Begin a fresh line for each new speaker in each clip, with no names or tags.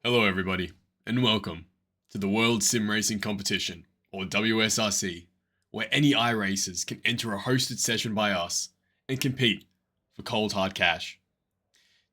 Hello everybody, and welcome to the World Sim Racing Competition, or WSRC, where any iRacers can enter a hosted session by us and compete for cold hard cash.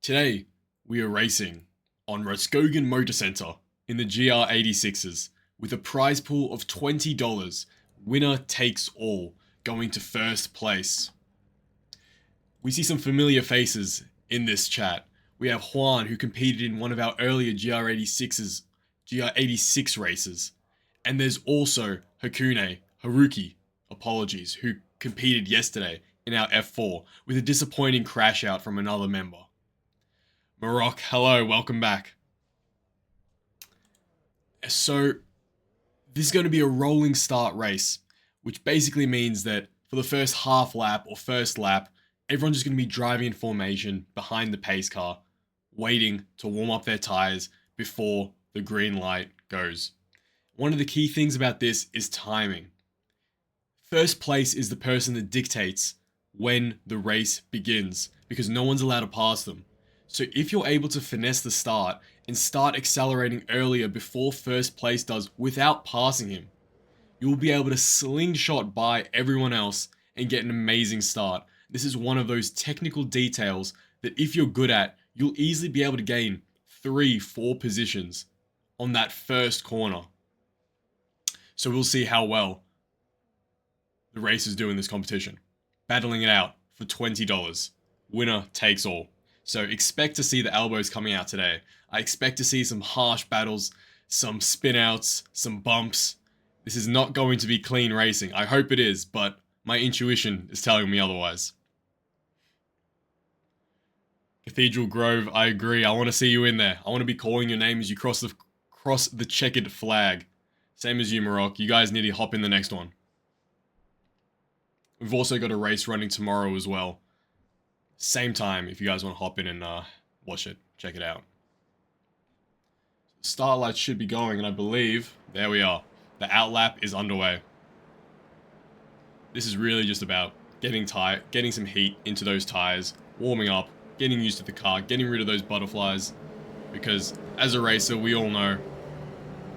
Today, we are racing on Rudskogen Motorsenter in the GR86s with a prize pool of $20, winner takes all, going to first place. We see some familiar faces in this chat. We have Juan, who competed in one of our earlier GR86 races. And there's also Haruki, who competed yesterday in our F4 with a disappointing crash out from another member. Marok, hello, welcome back. So, this is going to be a rolling start race, which basically means that for the first half lap or first lap, everyone's just going to be driving in formation behind the pace car, waiting to warm up their tires before the green light goes. One of the key things about this is timing. First place is the person that dictates when the race begins, because no one's allowed to pass them. So if you're able to finesse the start and start accelerating earlier before first place does without passing him, you'll be able to slingshot by everyone else and get an amazing start. This is one of those technical details that if you're good at, you'll easily be able to gain 3-4 positions on that first corner. So we'll see how well the racers do in this competition. Battling it out for $20. Winner takes all. So expect to see the elbows coming out today. I expect to see some harsh battles, some spin outs, some bumps. This is not going to be clean racing. I hope it is, but my intuition is telling me otherwise. Cathedral Grove, I agree. I want to see you in there. I want to be calling your name as you cross the checkered flag. Same as you, Marok. You guys need to hop in the next one. We've also got a race running tomorrow as well. Same time if you guys want to hop in and watch it. Check it out. Start lights should be going, and I believe, there we are. The outlap is underway. This is really just about getting some heat into those tires, warming up, getting used to the car, getting rid of those butterflies, because as a racer, we all know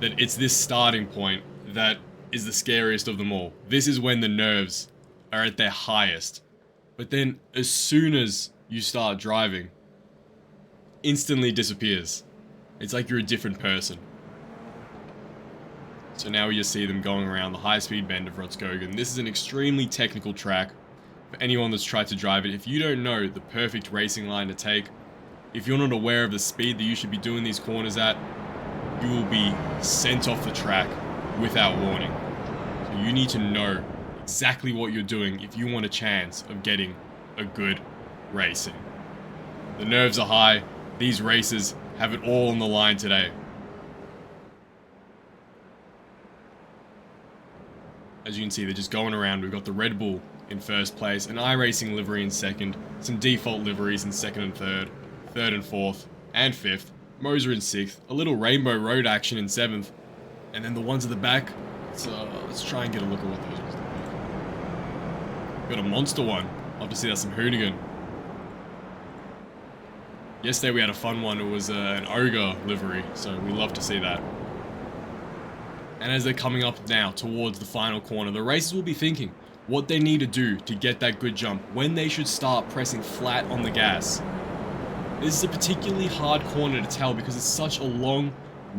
that it's this starting point that is the scariest of them all. This is when the nerves are at their highest. But then, as soon as you start driving, instantly disappears. It's like you're a different person. So now we just see them going around the high-speed bend of Rudskogen. This is an extremely technical track. For anyone that's tried to drive it, if you don't know the perfect racing line to take, if you're not aware of the speed that you should be doing these corners at, you will be sent off the track without warning. So you need to know exactly what you're doing if you want a chance of getting a good racing. The nerves are high. These racers have it all on the line today. As you can see, they're just going around. We've got the Red Bull in first place, an iRacing livery in second, some default liveries in second and third and fourth, and fifth, Moser in sixth, a little Rainbow Road action in seventh, and then the ones at the back, let's try and get a look at what those ones look like. Got a monster one. I'll have to see that's some hoonigan. Yesterday we had a fun one. It was an ogre livery, so we love to see that. And as they're coming up now towards the final corner, the racers will be thinking what they need to do to get that good jump, when they should start pressing flat on the gas. This is a particularly hard corner to tell because it's such a long,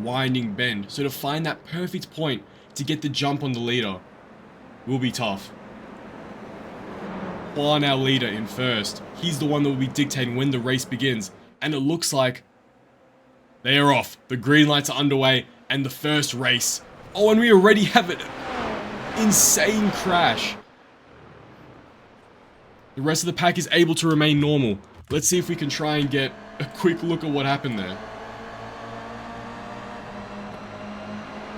winding bend. So to find that perfect point to get the jump on the leader will be tough. Juan, our leader, in first. He's the one that will be dictating when the race begins. And it looks like they are off. The green lights are underway and the first race. Oh, and we already have an insane crash. The rest of the pack is able to remain normal. Let's see if we can try and get a quick look at what happened there.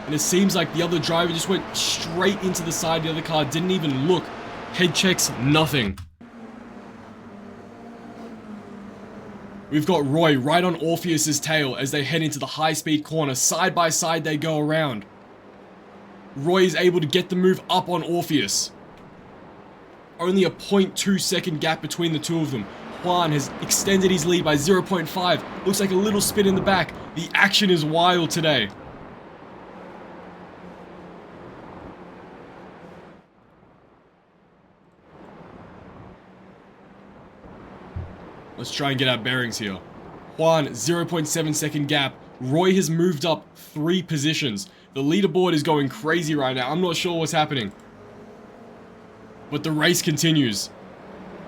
And it seems like the other driver just went straight into the side of the other car, didn't even look. Head checks, nothing. We've got Roy right on Orpheus's tail as they head into the high-speed corner. Side by side they go around. Roy is able to get the move up on Orpheus. Only a 0.2 second gap between the two of them. Juan has extended his lead by 0.5. Looks like a little spin in the back. The action is wild today. Let's try and get our bearings here. Juan, 0.7 second gap. Roy has moved up 3 positions. The leaderboard is going crazy right now. I'm not sure what's happening. But the race continues.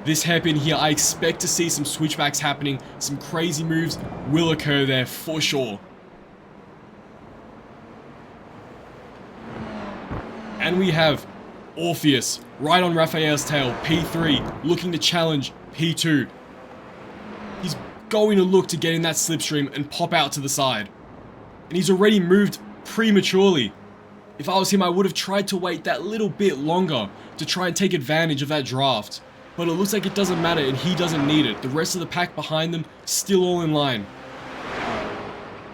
This hairpin here, I expect to see some switchbacks happening. Some crazy moves will occur there for sure. And we have Orpheus right on Raphael's tail. P3 looking to challenge P2. He's going to look to get in that slipstream and pop out to the side. And he's already moved prematurely. If I was him, I would have tried to wait that little bit longer to try and take advantage of that draft. But it looks like it doesn't matter and he doesn't need it. The rest of the pack behind them still all in line.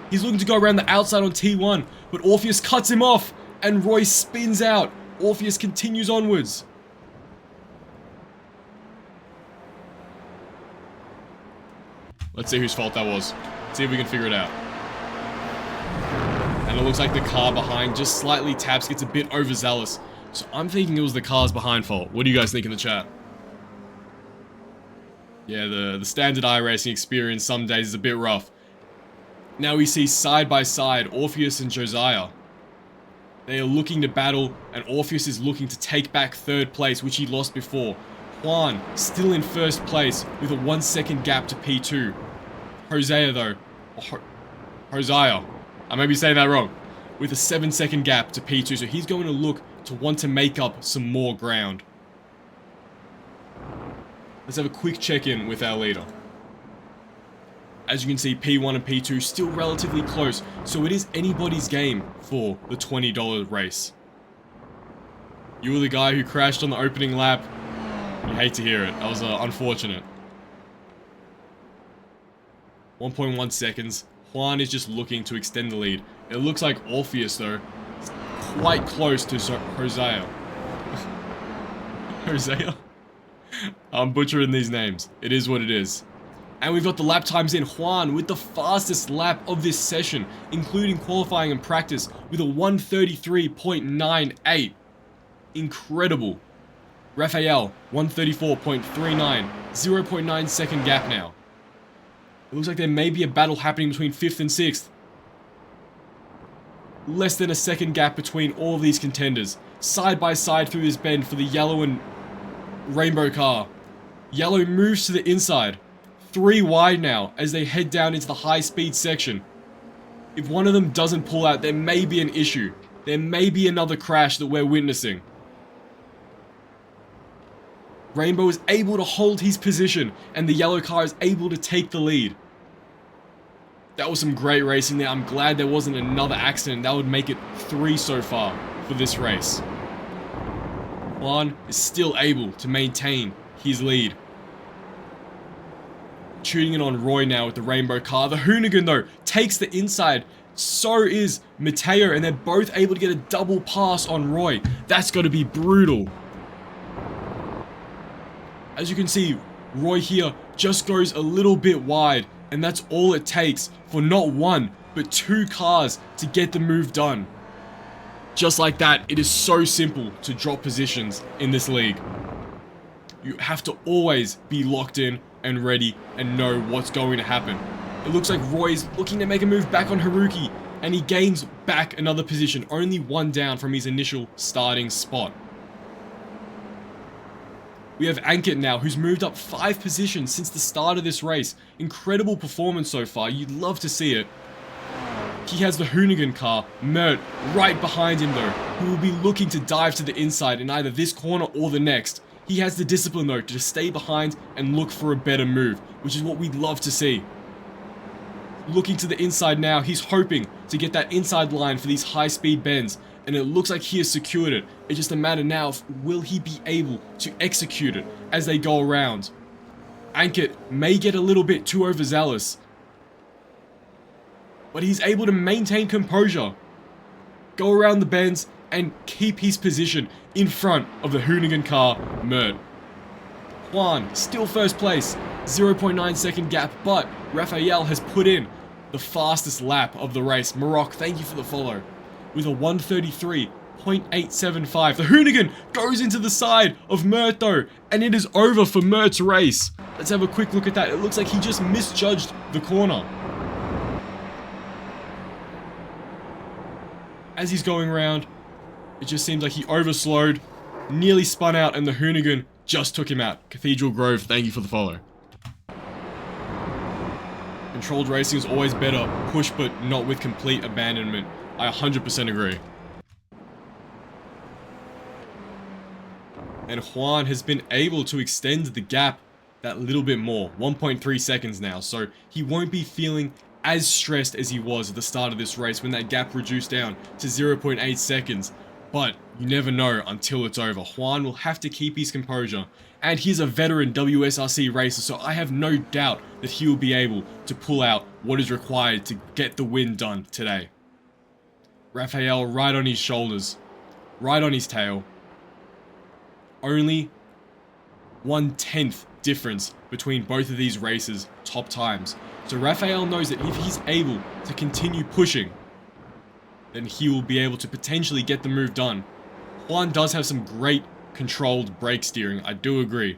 He's looking to go around the outside on T1, but Orpheus cuts him off and Roy spins out. Orpheus continues onwards. Let's see whose fault that was. See if we can figure it out. And it looks like the car behind just slightly taps, gets a bit overzealous. So I'm thinking it was the cars behind fault. What do you guys think in the chat? Yeah, the standard iRacing experience some days is a bit rough. Now we see side by side Orpheus and Josiah. They are looking to battle, and Orpheus is looking to take back 3rd place, which he lost before. Juan still in 1st place with a 1 second gap to P2. Hosea though, Hosea, I may be saying that wrong, with a 7 second gap to P2, so he's going to look to want to make up some more ground. Let's have a quick check-in with our leader. As you can see, P1 and P2 still relatively close, so it is anybody's game for the $20 race. You were the guy who crashed on the opening lap. You hate to hear it. That was unfortunate. 1.1 seconds. Juan is just looking to extend the lead. It looks like Orpheus, though, is quite close to Hosea. Hosea? I'm butchering these names. It is what it is. And we've got the lap times in. Juan with the fastest lap of this session, including qualifying and practice, with a 1:33.98. Incredible. Raphael, 1:34.39. 0.9 second gap now. It looks like there may be a battle happening between 5th and 6th. Less than a second gap between all of these contenders. Side by side through this bend for the yellow and rainbow car. Yellow moves to the inside. 3 wide now as they head down into the high speed section. If one of them doesn't pull out, there may be an issue. There may be another crash that we're witnessing. Rainbow is able to hold his position and the yellow car is able to take the lead. That was some great racing there. I'm glad there wasn't another accident. That would make it 3 so far for this race. Juan is still able to maintain his lead. Tuning in on Roy now with the rainbow car. The Hoonigan, though, takes the inside. So is Mateo, and they're both able to get a double pass on Roy. That's got to be brutal. As you can see, Roy here just goes a little bit wide, and that's all it takes for not 1, but 2 cars to get the move done. Just like that, it is so simple to drop positions in this league. You have to always be locked in and ready and know what's going to happen. It looks like Roy's looking to make a move back on Haruki, and he gains back another position, only 1 down from his initial starting spot. We have Ankit now, who's moved up 5 positions since the start of this race. Incredible performance so far, you'd love to see it. He has the Hoonigan car, Mert, right behind him though, who will be looking to dive to the inside in either this corner or the next. He has the discipline though to stay behind and look for a better move, which is what we'd love to see. Looking to the inside now, he's hoping to get that inside line for these high speed bends, and it looks like he has secured it. It's just a matter now of will he be able to execute it as they go around. Ankit may get a little bit too overzealous, but he's able to maintain composure, go around the bends, and keep his position in front of the Hoonigan car, Mert. Juan, still first place, 0.9 second gap, but Rafael has put in the fastest lap of the race. Marok, thank you for the follow. With a 1:33.875. The Hoonigan goes into the side of Mert though, and it is over for Mert's race. Let's have a quick look at that. It looks like he just misjudged the corner. As he's going around, it just seems like he overslowed, nearly spun out, and the Hoonigan just took him out. Cathedral Grove, thank you for the follow. Controlled racing is always better. Push, but not with complete abandonment. I 100% agree. And Juan has been able to extend the gap that little bit more. 1.3 seconds now. So he won't be feeling as stressed as he was at the start of this race when that gap reduced down to 0.8 seconds. But you never know until it's over. Juan will have to keep his composure. And he's a veteran WSRC racer, so I have no doubt that he will be able to pull out what is required to get the win done today. Rafael right on his shoulders, right on his tail. Only 1/10 difference between both of these racers' top times. So Rafael knows that if he's able to continue pushing, then he will be able to potentially get the move done. Juan does have some great controlled brake steering, I do agree.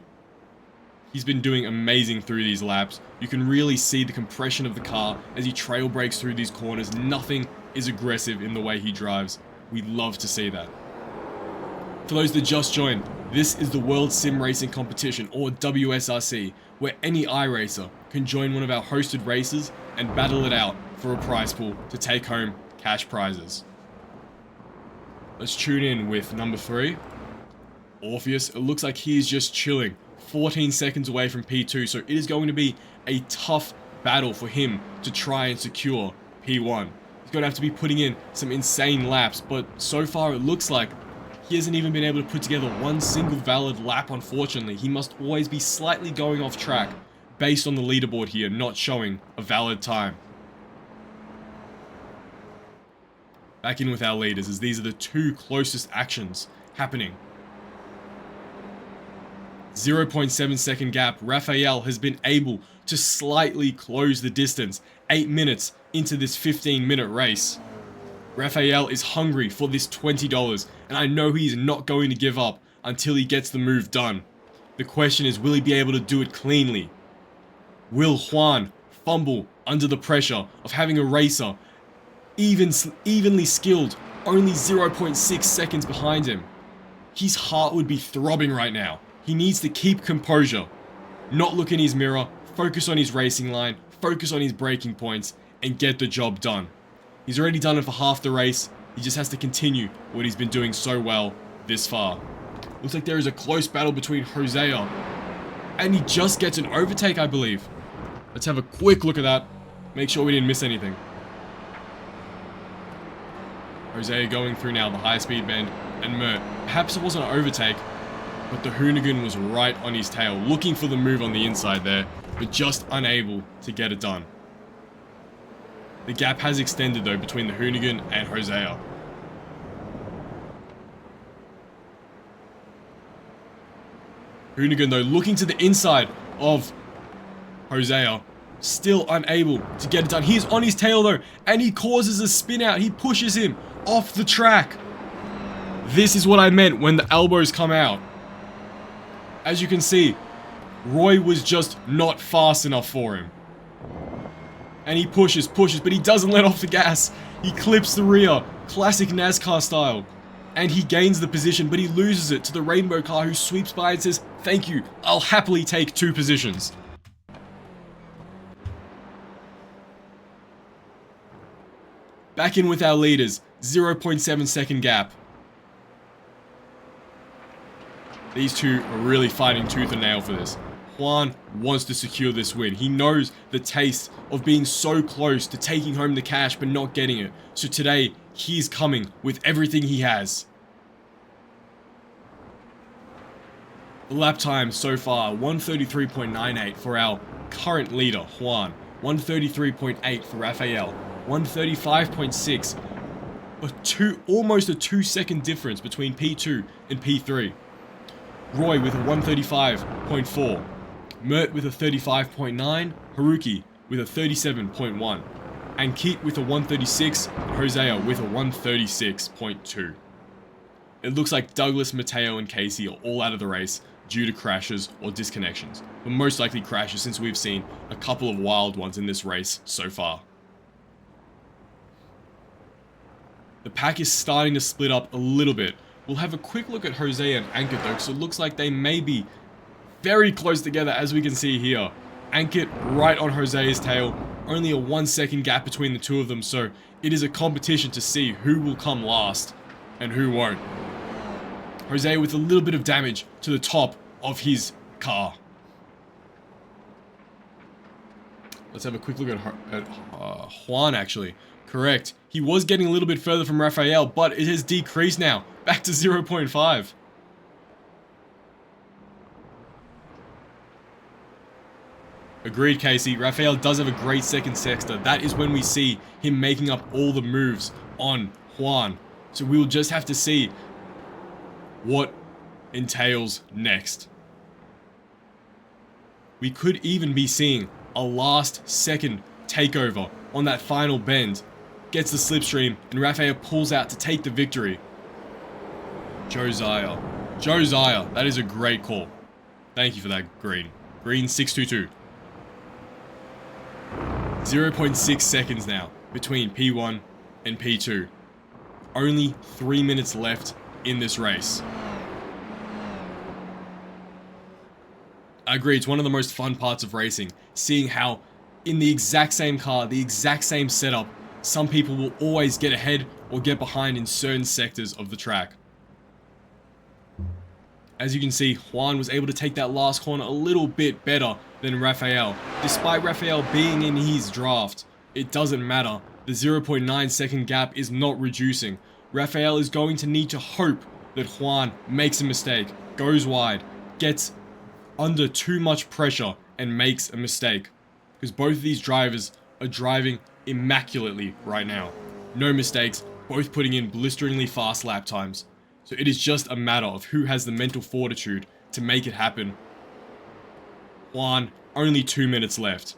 He's been doing amazing through these laps. You can really see the compression of the car as he trail brakes through these corners. Nothing is aggressive in the way he drives. We love to see that. For those that just joined, this is the World Sim Racing Competition, or WSRC, where any iRacer can join one of our hosted races and battle it out for a prize pool to take home cash prizes. Let's tune in with number 3. Orpheus, it looks like he is just chilling, 14 seconds away from P2, so it is going to be a tough battle for him to try and secure P1. He's going to have to be putting in some insane laps, but so far it looks like he hasn't even been able to put together one single valid lap, unfortunately. He must always be slightly going off track based on the leaderboard here, not showing a valid time. Back in with our leaders, as these are the two closest actions happening. 0.7 second gap. Rafael has been able to slightly close the distance 8 minutes into this 15-minute race. Rafael is hungry for this $20, and I know he's not going to give up until he gets the move done. The question is, will he be able to do it cleanly? Will Juan fumble under the pressure of having a racer evenly skilled, only 0.6 seconds behind him? His heart would be throbbing right now. He needs to keep composure, not look in his mirror, focus on his racing line, focus on his braking points, and get the job done. He's already done it for half the race. He just has to continue what he's been doing so well this far. Looks like there is a close battle between Hosea, and he just gets an overtake, I believe. Let's have a quick look at that. Make sure we didn't miss anything. Hosea going through now the high speed bend, and Mert. Perhaps it wasn't an overtake, but the Hoonigan was right on his tail, looking for the move on the inside there, but just unable to get it done. The gap has extended though between the Hoonigan and Hosea. Hoonigan though looking to the inside of Hosea, still unable to get it done. He is on his tail though, and he causes a spin out. He pushes him off the track. This is what I meant when the elbows come out. As you can see, Roy was just not fast enough for him. And he pushes, but he doesn't let off the gas. He clips the rear, classic NASCAR style. And he gains the position, but he loses it to the rainbow car, who sweeps by and says, "Thank you, I'll happily take 2 positions." Back in with our leaders, 0.7 second gap. These two are really fighting tooth and nail for this. Juan wants to secure this win. He knows the taste of being so close to taking home the cash but not getting it. So today, he's coming with everything he has. The lap time so far, 1:33.98 for our current leader, Juan. 1:33.8 for Rafael. 1:35.6. Almost a 2-second difference between P2 and P3. Roy with a 135.4. Mert with a 35.9. Haruki with a 37.1. And Keat with a 136. And Hosea with a 136.2. It looks like Douglas, Mateo, and Casey are all out of the race due to crashes or disconnections, but most likely crashes since we've seen a couple of wild ones in this race so far. The pack is starting to split up a little bit. We'll have a quick look at Jose and Ankit though, because it looks like they may be very close together, as we can see here. Ankit right on Jose's tail, only a 1 second gap between the two of them, so it is a competition to see who will come last and who won't. Jose with a little bit of damage to the top of his car. Let's have a quick look at Juan, actually. Correct. He was getting a little bit further from Rafael, but it has decreased now. Back to 0.5. Agreed, Casey. Rafael does have a great second sector. That is when we see him making up all the moves on Juan. So we will just have to see what entails next. We could even be seeing a last second takeover on that final bend. Gets the slipstream and Rafael pulls out to take the victory. Josiah. That is a great call. Thank you for that, Green. Green 622. 0.6 seconds now between P1 and P2. Only 3 minutes left in this race. I agree, it's one of the most fun parts of racing, seeing how in the exact same car, the exact same setup, some people will always get ahead or get behind in certain sectors of the track. As you can see, Juan was able to take that last corner a little bit better than Rafael. Despite Rafael being in his draft, it doesn't matter. The 0.9 second gap is not reducing. Rafael is going to need to hope that Juan makes a mistake, goes wide, gets under too much pressure and makes a mistake. Because both of these drivers are driving immaculately right now. No mistakes, both putting in blisteringly fast lap times. So it is just a matter of who has the mental fortitude to make it happen. Juan, only 2 minutes left.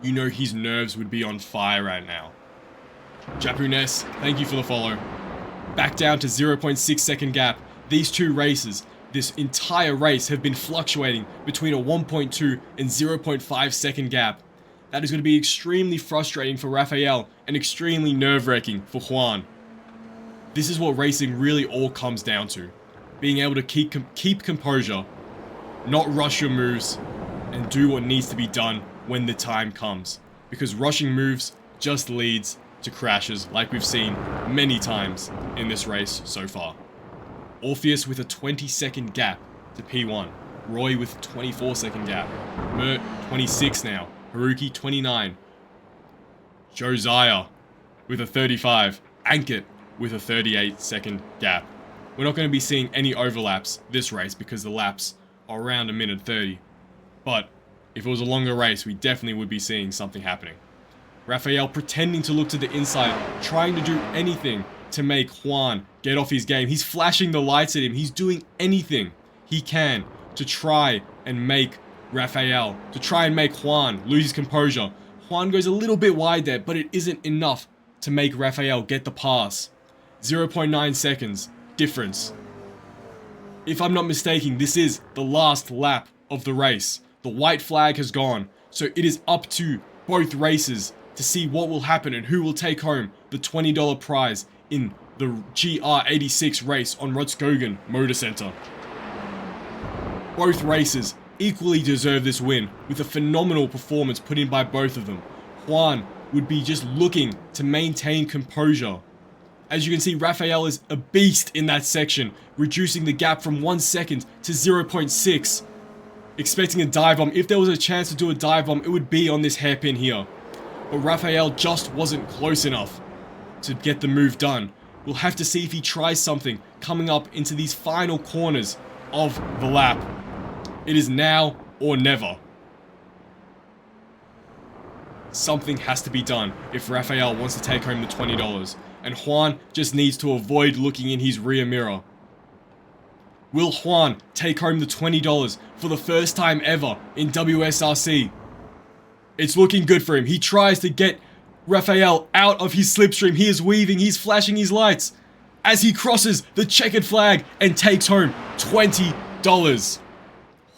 You know his nerves would be on fire right now. Japunes, thank you for the follow. Back down to 0.6 second gap. These two races, this entire race, have been fluctuating between a 1.2 and 0.5 second gap. That is going to be extremely frustrating for Rafael and extremely nerve-wracking for Juan. This is what racing really all comes down to. Being able to keep composure, not rush your moves, and do what needs to be done when the time comes. Because rushing moves just leads to crashes like we've seen many times in this race so far. Orpheus with a 20-second gap to P1. Roy with a 24-second gap. Mert 26 now. Haruki 29. Josiah with a 35. Ankit with a 38-second gap. We're not going to be seeing any overlaps this race because the laps are around a minute 30. But if it was a longer race, we definitely would be seeing something happening. Rafael pretending to look to the inside, trying to do anything to make Juan get off his game. He's flashing the lights at him. He's doing anything he can to try and make Rafael, to try and make Juan lose his composure. Juan goes a little bit wide there, but it isn't enough to make Rafael get the pass. 0.9 seconds difference. If I'm not mistaken, this is the last lap of the race. The white flag has gone, so it is up to both races to see what will happen and who will take home the $20 prize in the GR86 race on Rudskogen Motorsenter. Both races equally deserve this win, with a phenomenal performance put in by both of them. Juan would be just looking to maintain composure. As you can see, Rafael is a beast in that section, reducing the gap from 1 second to 0.6. Expecting a dive bomb. If there was a chance to do a dive bomb, it would be on this hairpin here. But Rafael just wasn't close enough to get the move done. We'll have to see if he tries something coming up into these final corners of the lap. It is now or never. Something has to be done if Rafael wants to take home the $20. And Juan just needs to avoid looking in his rear mirror. Will Juan take home the $20 for the first time ever in WSRC? It's looking good for him. He tries to get Rafael out of his slipstream. He is weaving, he's flashing his lights as he crosses the checkered flag and takes home $20.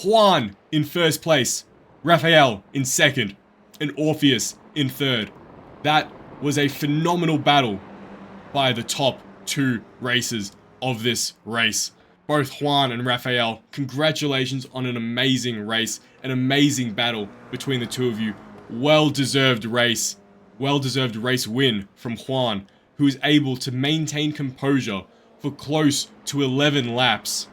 Juan in first place, Rafael in second, and Orpheus in third. That was a phenomenal battle by the top two racers of this race. Both Juan and Rafael, congratulations on an amazing race, an amazing battle between the two of you. Well-deserved race win from Juan, who is able to maintain composure for close to 11 laps.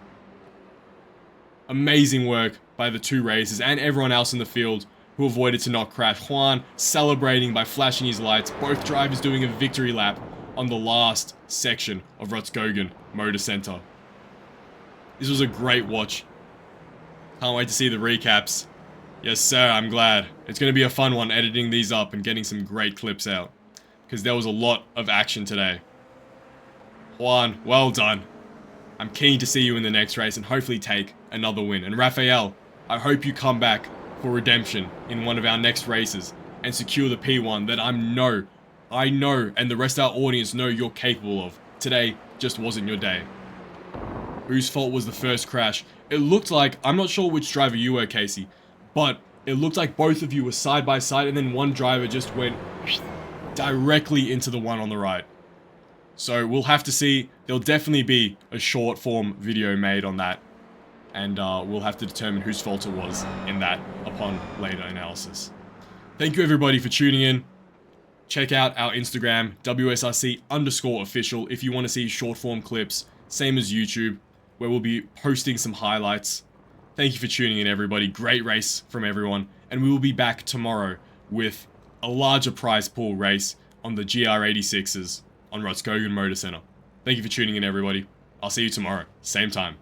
Amazing work by the two racers and everyone else in the field who avoided to not crash. Juan celebrating by flashing his lights, both drivers doing a victory lap on the last section of Rudskogen Motorsenter. This was a great watch. Can't wait to see the recaps. Yes sir, I'm glad. It's going to be a fun one editing these up and getting some great clips out, because there was a lot of action today. Juan, well done. I'm keen to see you in the next race and hopefully take another win. And Rafael, I hope you come back for redemption in one of our next races and secure the P1 that I know, and the rest of our audience know you're capable of. Today just wasn't your day. Whose fault was the first crash? It looked like, I'm not sure which driver you were, Casey, but it looked like both of you were side by side and then one driver just went directly into the one on the right. So we'll have to see. There'll definitely be a short form video made on that, and we'll have to determine whose fault it was in that upon later analysis. Thank you everybody for tuning in. Check out our Instagram, WSRC_official, if you want to see short form clips, same as YouTube, where we'll be posting some highlights. Thank you for tuning in everybody, great race from everyone, and we will be back tomorrow with a larger prize pool race on the GR86s on Rudskogen Motorsenter. Thank you for tuning in everybody. I'll see you tomorrow, same time.